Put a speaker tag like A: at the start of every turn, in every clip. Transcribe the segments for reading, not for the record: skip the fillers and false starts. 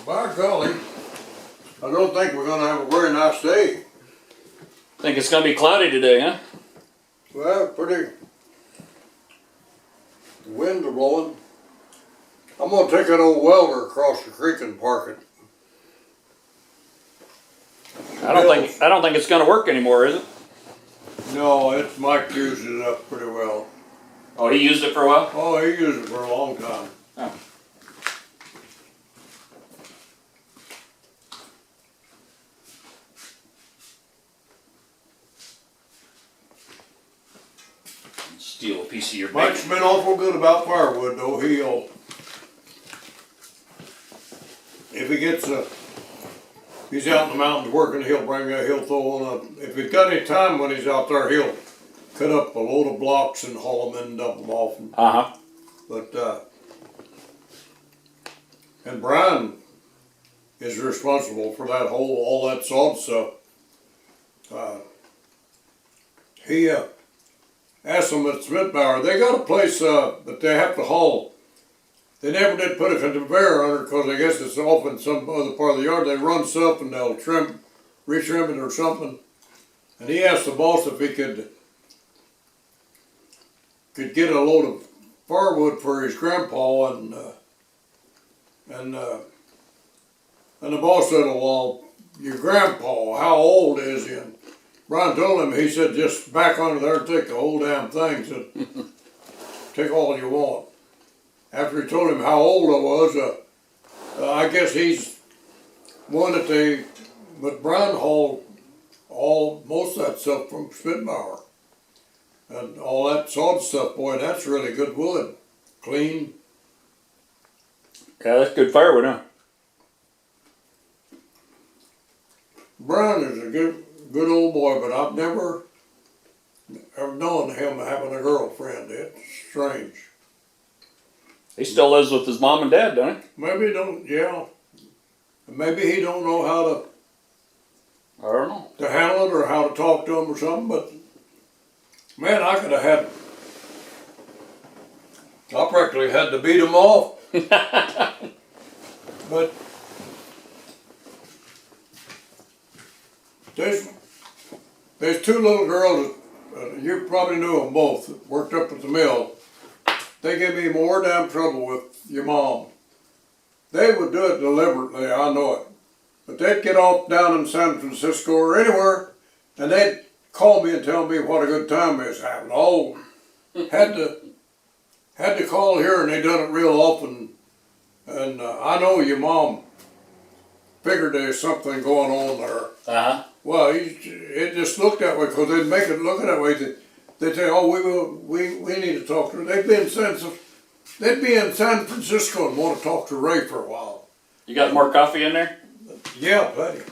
A: By golly, I don't think we're gonna have a very nice day.
B: Think it's gonna be cloudy today, huh?
A: Well, pretty. The winds are blowing. I'm gonna take that old welder across the creek and park it.
B: I don't think it's gonna work anymore, is it?
A: No, it's Mike used it up pretty well.
B: Oh, he used it for a while?
A: Oh, he used it for a long time.
B: Oh. Steal a piece of your bacon.
A: Mike's been awful good about firewood though. If he gets he's out in the mountains working, he'll throw on if he's got any time when he's out there, he'll cut up a load of blocks and haul them in and dump them off. But and Brian is responsible for that all that sod stuff. He asked them at Smithbauer, they got a place that they have to haul. They never did put a conveyor under because I guess it's off in some other part of the yard. They run stuff and they'll retrim it or something. And he asked the boss if he could get a load of firewood for his grandpa, and the boss said, well, your grandpa, how old is he? And Brian told him, he said, just back under there and take the whole damn thing. Said, take all you want. After he told him how old I was, I guess he's one that but Brian hauled most of that stuff from Spitbauer. And all that sod stuff, boy, that's really good wood. Clean.
B: Yeah, that's good firewood, huh?
A: Brian is a good old boy, but I've never known him having a girlfriend. It's strange.
B: He still lives with his mom and dad, don't he?
A: Maybe he don't, yeah. Maybe he don't know how to,
B: I don't know,
A: to handle it or how to talk to him or something, but man, I practically had to beat him off. But there's two little girls, you probably knew them both, that worked up at the mill. They gave me more damn trouble with your mom. They would do it deliberately, I know it. But they'd get off down in San Francisco or anywhere, and they'd call me and tell me what a good time they was having. Oh, had to call here, and they done it real often. And I know your mom figured there's something going on there. Well, it just looked that way because they'd make it look that way. They'd say, "Oh, we need to talk to her." They'd be in San Francisco and want to talk to Ray for a while.
B: You got more coffee in there?
A: Yeah, plenty.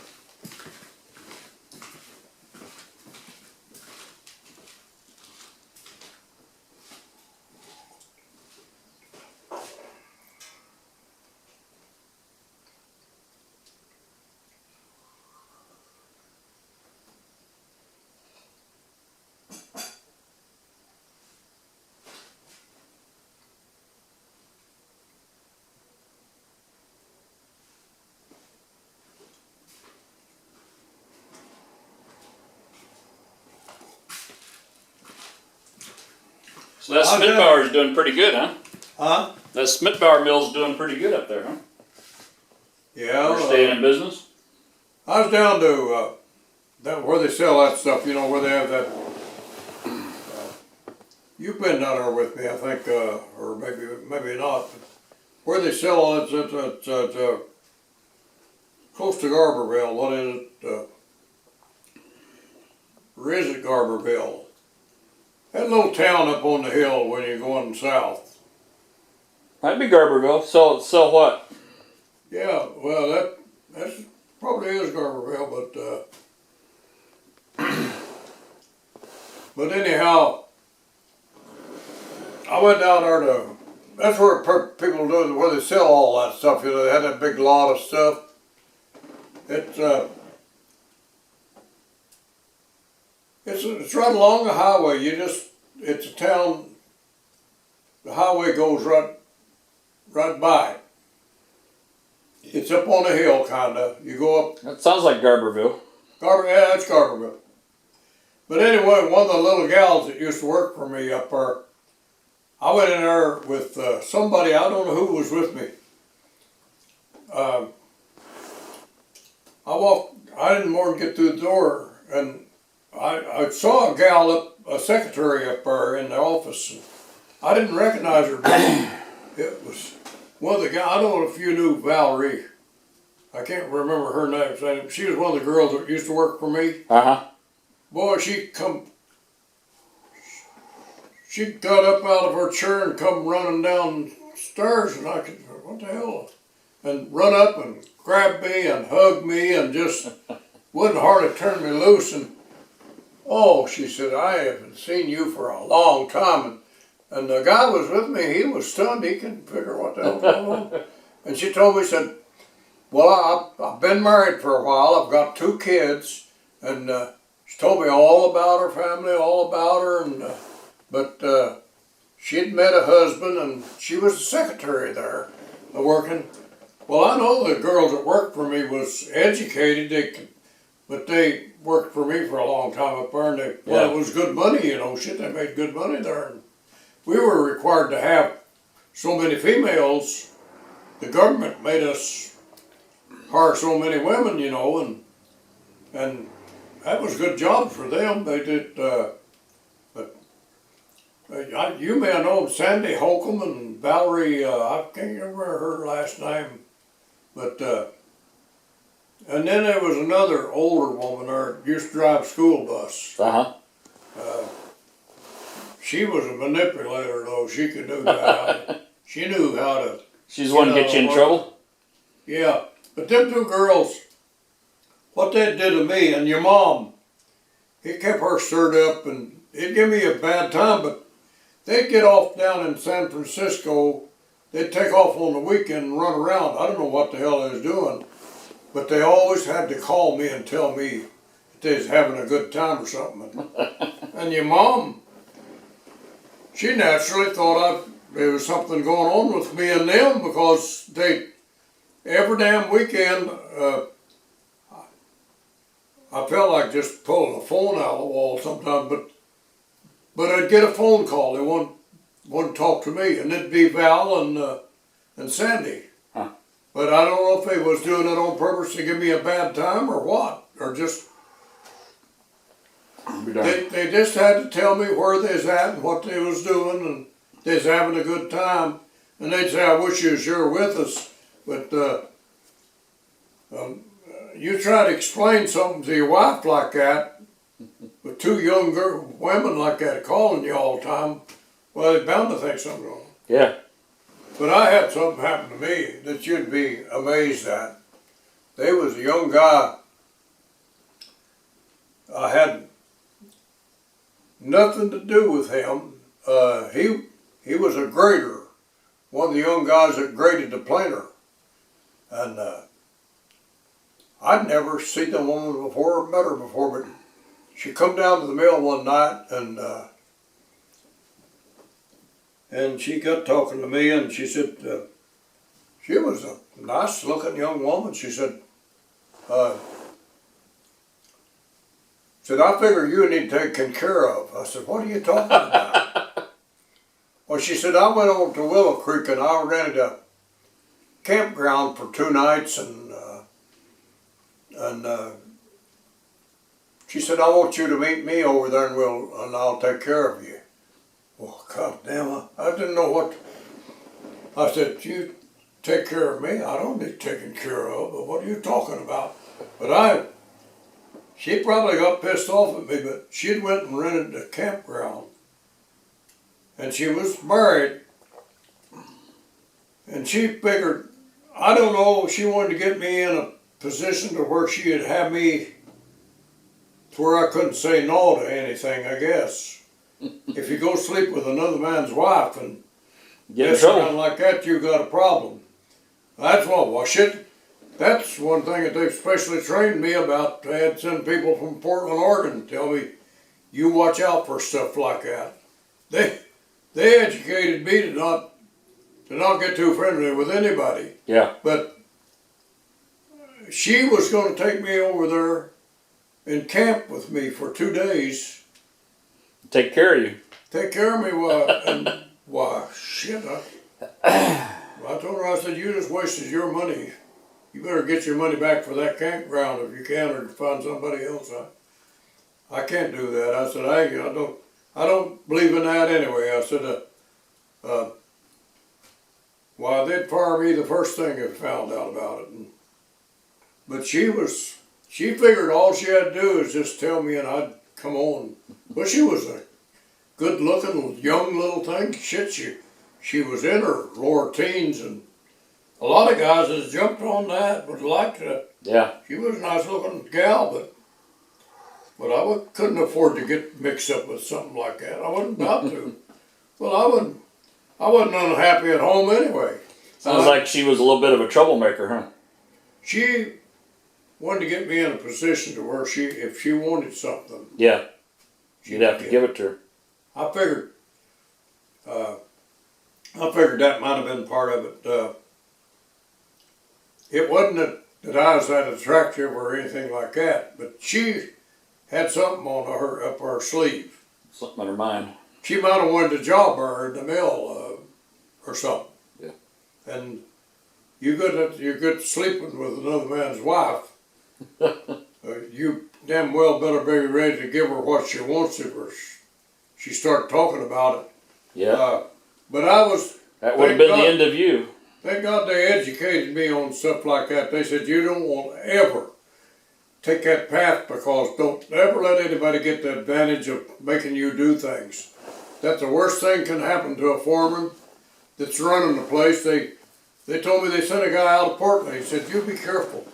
B: So that Smithbauer's doing pretty good, huh?
A: Huh?
B: That Smithbauer mill's doing pretty good up there, huh?
A: Yeah.
B: We're staying in business.
A: I was down to where they sell that stuff, you know, where they have that. You've been down there with me, I think, or maybe not. Where they sell all that, close to Garberville. What is it? Or is it Garberville? That little town up on the hill when you're going south.
B: Might be Garberville. Sell what?
A: Yeah, well, that probably is Garberville, but anyhow, I went down there that's where people do, where they sell all that stuff. You know, they had that big lot of stuff. It's right along the highway. It's a town. The highway goes right by it. It's up on a hill, kinda. You go up.
B: That sounds like Garberville.
A: Yeah, that's Garberville. But anyway, one of the little gals that used to work for me up there, I went in there with somebody, I don't know who was with me. I didn't more than get through the door, and I saw a gal a secretary up there in the office. And I didn't recognize her, but it was one of the guys. I don't know if you knew Valerie. I can't remember her name. She was one of the girls that used to work for me. Boy, she got up out of her chair and come running downstairs, and I could, what the hell? And run up and grab me and hug me and just wouldn't hardly turn me loose. And oh, she said, I haven't seen you for a long time. And the guy was with me. He was stunned. He couldn't figure what the hell was going on. And she told me, said, well, I've been married for a while. I've got 2 kids. And she told me all about her family, all about her. And but she'd met a husband, and she was the secretary there, working. Well, I know the girls that worked for me was educated, but they worked for me for a long time up there, and well, it was good money, you know, shit, they made good money there. And we were required to have so many females. The government made us hire so many women, you know, and that was a good job for them. They did, you may know Sandy Holcomb and Valerie, I can't remember her last name, but, and then there was another older woman there that used to drive school bus. She was a manipulator though, she could do that. She knew how to.
B: She's the one to get you in trouble?
A: Yeah, but them 2 girls, what they did to me, and your mom, it kept her stirred up, and it'd give me a bad time, but they'd get off down in San Francisco. They'd take off on the weekend and run around. I don't know what the hell they was doing, but they always had to call me and tell me that they was having a good time or something. And your mom, she naturally thought there was something going on with me and them, because they, every damn weekend, I felt like just pulling a phone out of the wall sometimes, but I'd get a phone call. They wouldn't talk to me, and it'd be Val and Sandy. But I don't know if they was doing it on purpose to give me a bad time or what, or just they just had to tell me where they was at and what they was doing, and they was having a good time. And they'd say, I wish you was here with us, but you try to explain something to your wife like that, with 2 young women like that calling you all the time, well, they're bound to think something's wrong.
B: Yeah.
A: But I had something happen to me that you'd be amazed at. There was a young guy, I had nothing to do with him. He was a grader, one of the young guys that graded the planer. And I'd never seen the woman before or met her before, but she come down to the mill one night, and she got talking to me, and she said, she was a nice looking young woman. She said, I figure you need taken care of. I said, what are you talking about? Well, she said, I went over to Willow Creek and I rented a campground for 2 nights, and she said, I want you to meet me over there, and I'll take care of you. Well, God damn, I didn't know what. I said, you take care of me? I don't need taken care of, but what are you talking about? But she probably got pissed off at me, but she'd went and rented a campground. And she was married. And she figured, I don't know, she wanted to get me in a position to where she'd have me to where I couldn't say no to anything, I guess. If you go sleep with another man's wife and
B: get around
A: like that, you got a problem. That's what, well, shit, that's one thing that they've specially trained me about. They had sent people from Portland, Oregon to tell me, you watch out for stuff like that. They educated me to not get too friendly with anybody.
B: Yeah.
A: But she was going to take me over there and camp with me for 2 days.
B: Take care of you.
A: Take care of me shit. I told her, I said, you just wasted your money. You better get your money back for that campground if you can, or find somebody else. I can't do that. I said, I don't believe in that anyway. I said, well, they'd fire me the first thing they found out about it. But she figured all she had to do is just tell me and I'd come on. But she was a good looking young little thing. Shit, she was in her lower teens, and a lot of guys has jumped on that, would like to.
B: Yeah.
A: She was a nice looking gal, but I couldn't afford to get mixed up with something like that. I wasn't about to. Well, I wasn't unhappy at home anyway.
B: Sounds like she was a little bit of a troublemaker, huh?
A: She wanted to get me in a position to where if she wanted something.
B: Yeah. You'd have to give it to her.
A: I figured that might have been part of it. It wasn't that I was that attractive or anything like that, but she had something up her sleeve.
B: Something on her mind.
A: She might have wanted to job her in the mill or something.
B: Yeah.
A: And you good sleeping with another man's wife. You damn well better be ready to give her what she wants if she start talking about it.
B: Yeah.
A: But
B: that would have been the end of you.
A: Thank God they educated me on stuff like that. They said you don't want to ever take that path, because don't ever let anybody get the advantage of making you do things. That's the worst thing can happen to a foreman that's running the place. They told me they sent a guy out of Portland. He said, you be careful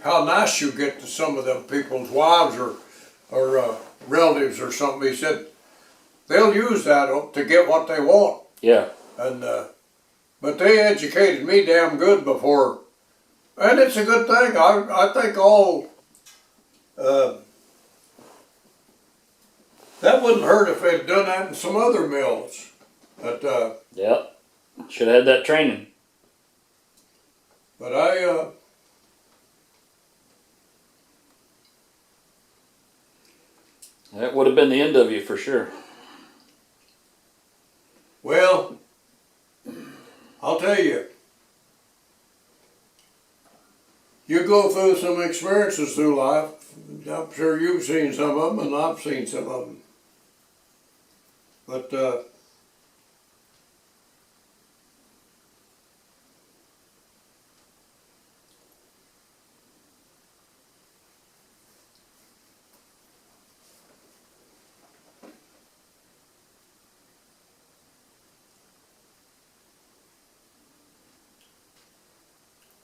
A: how nice you get to some of them people's wives or relatives or something. He said, they'll use that to get what they want.
B: Yeah.
A: And but they educated me damn good before, and it's a good thing. I think all that wouldn't hurt if they'd done that in some other mills. But
B: yeah, should have had that training.
A: But
B: that would have been the end of you for sure.
A: Well, I'll tell you, you go through some experiences through life. I'm sure you've seen some of them, and I've seen some of them. But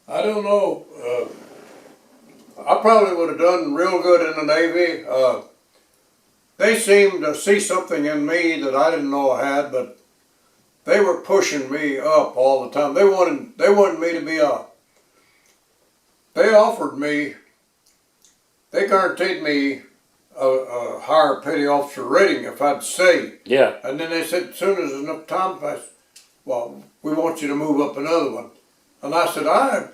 A: I don't know. I probably would have done real good in the Navy. They seemed to see something in me that I didn't know I had, but they were pushing me up all the time. They wanted me to be they guaranteed me a higher petty officer rating if I'd stay.
B: Yeah.
A: And then they said, as soon as enough time passed, well, we want you to move up another one. And I said, I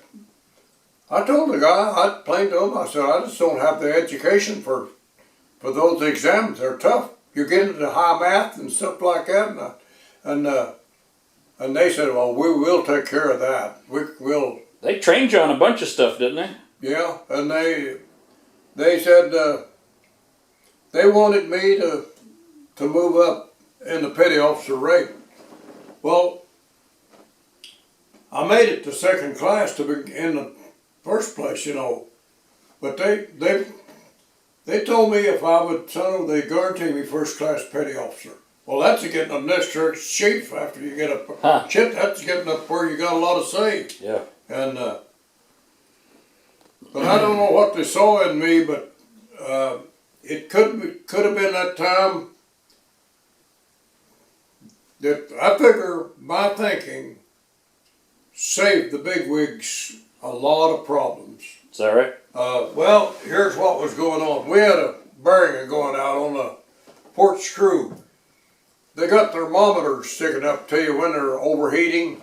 A: told the guy, I explained to him, I said, I just don't have the education for those exams. They're tough. You get into high math and stuff like that, and they said, well, we will take care of that. We'll.
B: They trained you on a bunch of stuff, didn't they?
A: Yeah, and they said they wanted me to move up in the petty officer rate. Well, I made it to second class to be in the first place, you know. But they told me if I would settle, they guaranteed me first class petty officer. Well, that's getting up next to chief after you get up.
B: Huh.
A: Shit, that's getting up where you got a lot of say.
B: Yeah.
A: And but I don't know what they saw in me, but it could have been that time that I figure my thinking saved the bigwigs a lot of problems.
B: Is that right?
A: Well, here's what was going on. We had a bearing going out on the port screw. They got thermometers sticking up to you when they're overheating.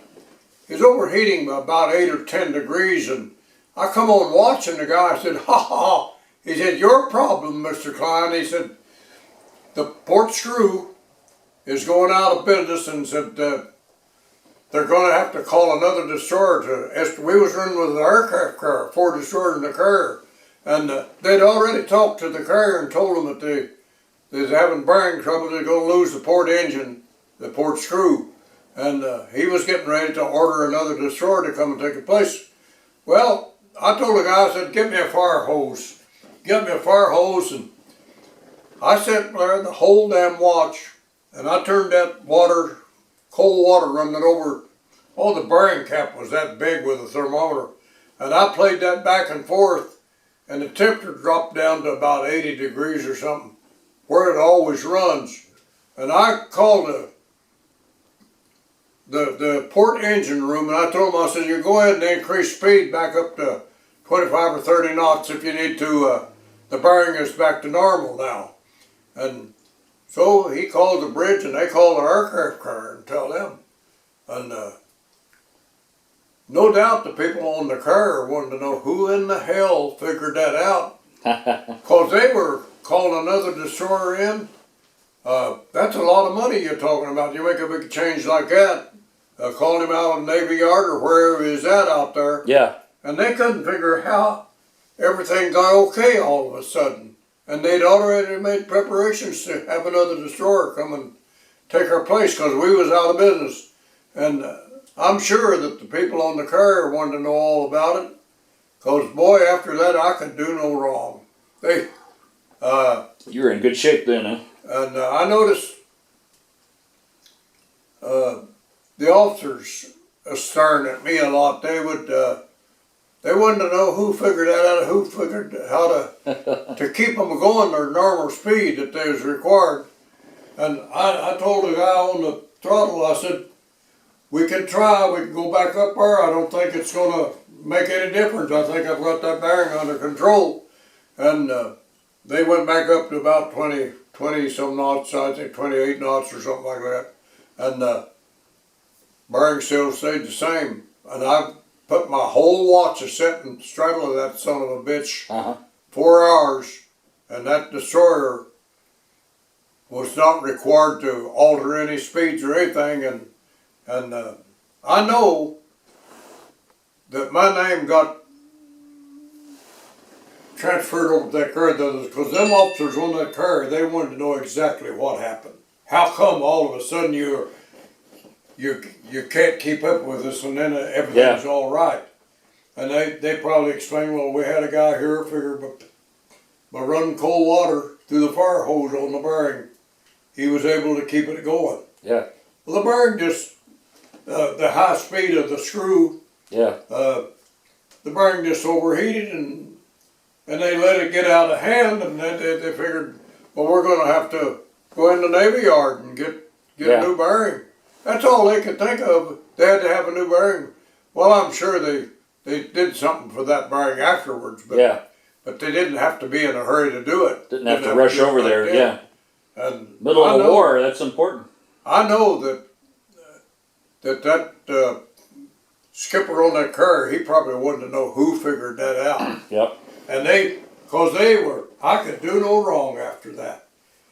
A: It's overheating by about 8 or 10 degrees, and I come on watching the guy. I said, ha ha. He said, your problem, Mr. Klein. He said, the port screw is going out of business, and said they're going to have to call another destroyer to. We was running with an aircraft carrier, 4 destroyers in the carrier, and they'd already talked to the carrier and told them that they was having bearing trouble. They're going to lose the port engine, the port screw, and he was getting ready to order another destroyer to come and take its place. Well, I told the guy, I said, get me a fire hose. Get me a fire hose, and I sat there the whole damn watch, and I turned that water, cold water running over. Oh, the bearing cap was that big with a thermometer. And I played that back and forth, and the temperature dropped down to about 80 degrees or something, where it always runs. And I called the port engine room, and I told them, I said, you go ahead and increase speed back up to 25 or 30 knots if you need to. The bearing is back to normal now. And so he called the bridge, and they called the aircraft carrier and tell them. And no doubt the people on the carrier wanted to know who in the hell figured that out. Because they were calling another destroyer in. That's a lot of money you're talking about. You make a big change like that. Calling him out of the Navy Yard or wherever he's at out there.
B: Yeah.
A: And they couldn't figure how everything got okay all of a sudden. And they'd already made preparations to have another destroyer come and take our place because we was out of business. And I'm sure that the people on the carrier wanted to know all about it. Because, boy, after that, I could do no wrong.
B: You were in good shape then, huh?
A: And I noticed the officers staring at me a lot. They wanted to know who figured that out, who figured how to keep them going their normal speed that they was required. And I told the guy on the throttle, I said, we can try, we can go back up there. I don't think it's going to make any difference. I think I've got that bearing under control. And they went back up to about 20 some knots, I think 28 knots or something like that. And bearing still stayed the same. And I put my whole watch a set and straddle of that son of a bitch 4 hours, and that destroyer was not required to alter any speeds or anything. And I know that my name got transferred over to that carrier because them officers on that carrier, they wanted to know exactly what happened. How come all of a sudden you can't keep up with us, and then everything's all right? And they probably explained, well, we had a guy here figured by running cold water through the fire hose on the bearing, he was able to keep it going.
B: Yeah.
A: Well, the bearing just, the high speed of the screw, the bearing just overheated, and they let it get out of hand, and they figured, well, we're going to have to go in the Navy Yard and get a new bearing. That's all they could think of. They had to have a new bearing. Well, I'm sure they did something for that bearing afterwards, but they didn't have to be in a hurry to do it.
B: Didn't have to rush over there, yeah.
A: And
B: middle of a war, that's important.
A: I know that skipper on that carrier, he probably wanted to know who figured that out.
B: Yep.
A: And I could do no wrong after that.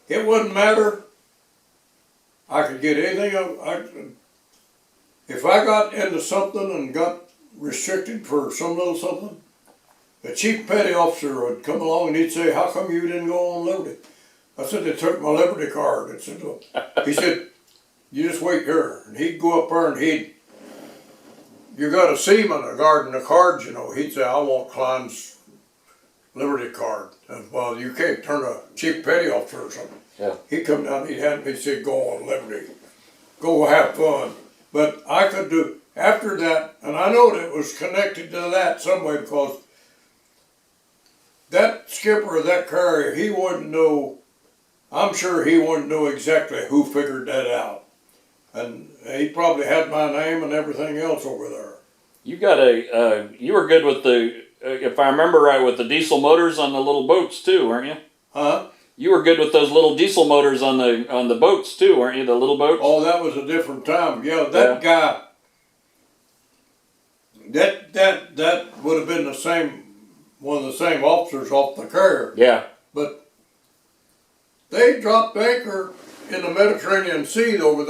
A: It wouldn't matter. I could get anything. If I got into something and got restricted for some little something, the chief petty officer would come along and he'd say, how come you didn't go on liberty? I said, they took my liberty card. He said, you just wait here. And he'd go up there and you got a seaman guarding the cards, you know. He'd say, I want Klein's liberty card. And, well, you can't turn a chief petty officer or something.
B: Yeah.
A: He'd come down, he'd say, go on liberty. Go have fun. But I could do, after that, and I know that it was connected to that some way, because that skipper of that carrier, he wanted to know, I'm sure he wanted to know exactly who figured that out. And he probably had my name and everything else over there.
B: You got you were good with the, if I remember right, with the diesel motors on the little boats too, weren't you?
A: Huh?
B: You were good with those little diesel motors on the boats too, weren't you? The little boats.
A: Oh, that was a different time. Yeah, that guy. That would have been one of the same officers off the carrier.
B: Yeah.
A: But they dropped anchor in the Mediterranean Sea over there.